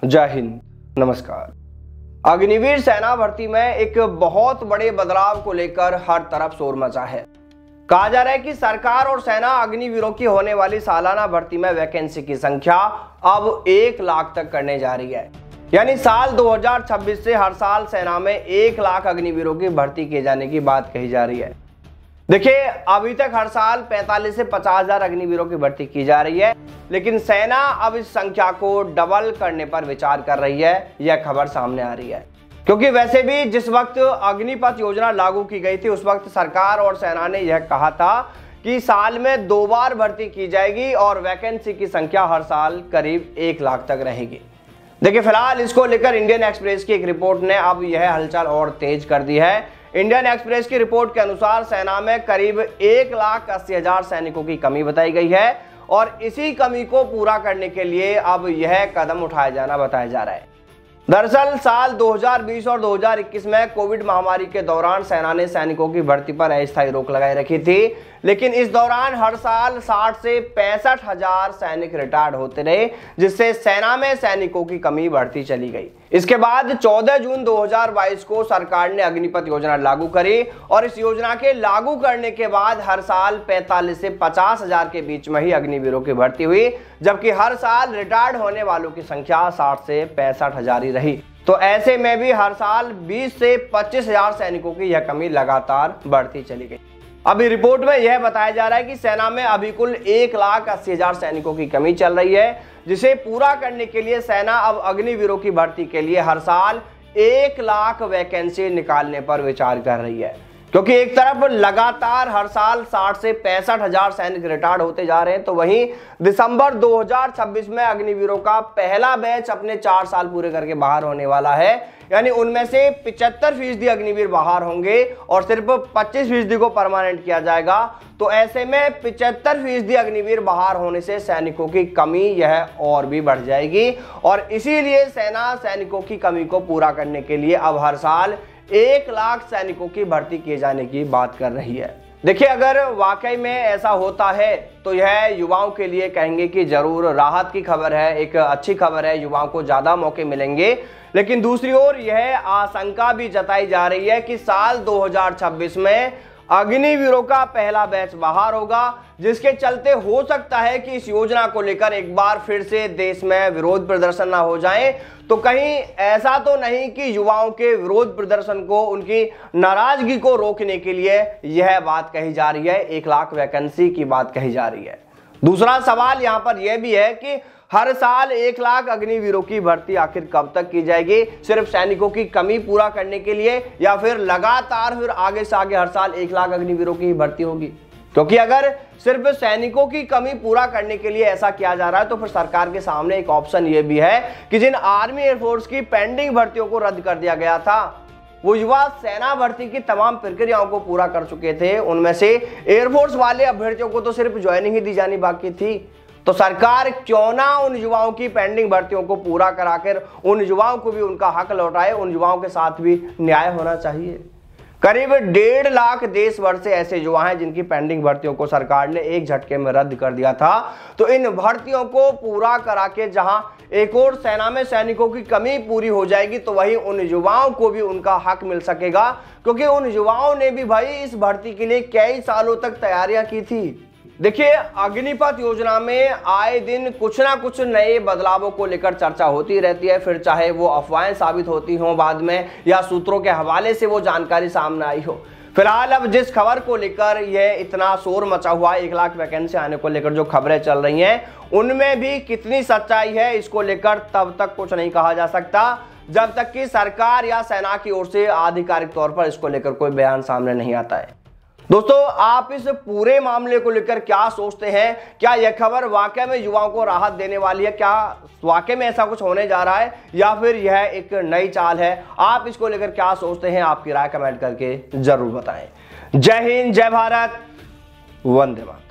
जय हिंद, नमस्कार। अग्निवीर सेना भर्ती में एक बहुत बड़े बदलाव को लेकर हर तरफ शोर मचा है। कहा जा रहा है कि सरकार और सेना अग्निवीरों की होने वाली सालाना भर्ती में वैकेंसी की संख्या अब 1 लाख तक करने जा रही है। यानी साल 2026 से हर साल सेना में 1 लाख अग्निवीरों की भर्ती किए जाने की बात कही जा रही है। देखिए, अभी तक हर साल 45 से 50 हजार अग्निवीरों की भर्ती की जा रही है, लेकिन सेना अब इस संख्या को डबल करने पर विचार कर रही है। यह खबर सामने आ रही है क्योंकि वैसे भी जिस वक्त अग्निपथ योजना लागू की गई थी उस वक्त सरकार और सेना ने यह कहा था कि साल में 2 बार भर्ती की जाएगी और वैकेंसी की संख्या हर साल करीब 1 लाख तक रहेगी। देखिए, फिलहाल इसको लेकर इंडियन एक्सप्रेस की एक रिपोर्ट ने अब यह हलचल और तेज कर दी है। इंडियन एक्सप्रेस की रिपोर्ट के अनुसार सेना में करीब 1,80,000 सैनिकों की कमी बताई गई है और इसी कमी को पूरा करने के लिए अब यह कदम उठाया जाना बताया जा रहा है। दरअसल साल 2020 और 2021 में कोविड महामारी के दौरान सेना ने सैनिकों की भर्ती पर अस्थायी रोक लगाए रखी थी, लेकिन इस दौरान हर साल 60 से 65 हजार सैनिक रिटायर्ड होते रहे, जिससे सेना में सैनिकों की कमी बढ़ती चली गई। इसके बाद 14 जून 2022 को सरकार ने अग्निपथ योजना लागू करी और इस योजना के लागू करने के बाद हर साल 45 से 50 हजार के बीच में ही अग्निवीरों की भर्ती हुई, जबकि हर साल रिटायर्ड होने वालों की संख्या 60 से 65 हजार ही रही। तो ऐसे में भी हर साल 20 से 25 हजार सैनिकों की यह कमी लगातार बढ़ती चली गई। अभी रिपोर्ट में यह बताया जा रहा है कि सेना में अभी कुल 1,80,000 सैनिकों की कमी चल रही है, जिसे पूरा करने के लिए सेना अब अग्निवीरों की भर्ती के लिए हर साल 1 लाख वैकेंसी निकालने पर विचार कर रही है। क्योंकि एक तरफ लगातार हर साल 60 से 65 हजार सैनिक रिटायर्ड होते जा रहे हैं, तो वहीं दिसंबर 2026 में अग्निवीरों का पहला बैच अपने 4 साल पूरे करके बाहर होने वाला है। यानी उनमें से 75% अग्निवीर बाहर होंगे और सिर्फ 25% को परमानेंट किया जाएगा। तो ऐसे में 75% अग्निवीर बाहर होने से सैनिकों की कमी यह और भी बढ़ जाएगी और इसीलिए सेना सैनिकों की कमी को पूरा करने के लिए अब हर साल 1 लाख सैनिकों की भर्ती किए जाने की बात कर रही है। देखिए, अगर वाकई में ऐसा होता है तो यह युवाओं के लिए कहेंगे कि जरूर राहत की खबर है, एक अच्छी खबर है, युवाओं को ज्यादा मौके मिलेंगे। लेकिन दूसरी ओर यह आशंका भी जताई जा रही है कि साल 2026 में अग्निवीरों का पहला बैच बाहर होगा, जिसके चलते हो सकता है कि इस योजना को लेकर एक बार फिर से देश में विरोध प्रदर्शन ना हो जाए। तो कहीं ऐसा तो नहीं कि युवाओं के विरोध प्रदर्शन को, उनकी नाराजगी को रोकने के लिए यह बात कही जा रही है, 1 लाख वैकेंसी की बात कही जा रही है। दूसरा सवाल यहां पर यह भी है कि हर साल 1 लाख अग्निवीरों की भर्ती आखिर कब तक की जाएगी? सिर्फ सैनिकों की कमी पूरा करने के लिए या फिर लगातार फिर आगे से आगे हर साल 1 लाख अग्निवीरों की भर्ती होगी? क्योंकि अगर सिर्फ सैनिकों की कमी पूरा करने के लिए ऐसा किया जा रहा है तो फिर सरकार के सामने एक ऑप्शन ये भी है कि जिन आर्मी एयरफोर्स की पेंडिंग भर्तियों को रद्द कर दिया गया था, वो युवा सेना भर्ती की तमाम प्रक्रियाओं को पूरा कर चुके थे। उनमें से एयरफोर्स वाले अभ्यर्थियों को तो सिर्फ ज्वाइनिंग ही दी जानी बाकी थी। तो सरकार क्यों ना उन युवाओं की पेंडिंग भर्तियों को पूरा कराकर उन युवाओं को भी उनका हक लौटाए। उन युवाओं के साथ भी न्याय होना चाहिए। करीब 1.5 लाख देश भर से ऐसे युवा हैं जिनकी पेंडिंग भर्तियों को सरकार ने एक झटके में रद्द कर दिया था। तो इन भर्तियों को पूरा करा के जहां एक और सेना में सैनिकों की कमी पूरी हो जाएगी, तो वहीं उन युवाओं को भी उनका हक मिल सकेगा, क्योंकि उन युवाओं ने भी भाई इस भर्ती के लिए कई सालों तक तैयारियां की थी। देखिए, अग्निपथ योजना में आए दिन कुछ ना कुछ नए बदलावों को लेकर चर्चा होती रहती है, फिर चाहे वो अफवाहें साबित होती हों बाद में या सूत्रों के हवाले से वो जानकारी सामने आई हो। फिलहाल अब जिस खबर को लेकर यह इतना शोर मचा हुआ है, 1 लाख वैकेंसी आने को लेकर जो खबरें चल रही हैं, उनमें भी कितनी सच्चाई है इसको लेकर तब तक कुछ नहीं कहा जा सकता जब तक कि सरकार या सेना की ओर से आधिकारिक तौर पर इसको लेकर कोई बयान सामने नहीं आता है। दोस्तों, आप इस पूरे मामले को लेकर क्या सोचते हैं? क्या यह खबर वाकई में युवाओं को राहत देने वाली है? क्या वाकई में ऐसा कुछ होने जा रहा है या फिर यह एक नई चाल है? आप इसको लेकर क्या सोचते हैं? आपकी राय कमेंट करके जरूर बताएं। जय हिंद, जय भारत, वंदे मातरम।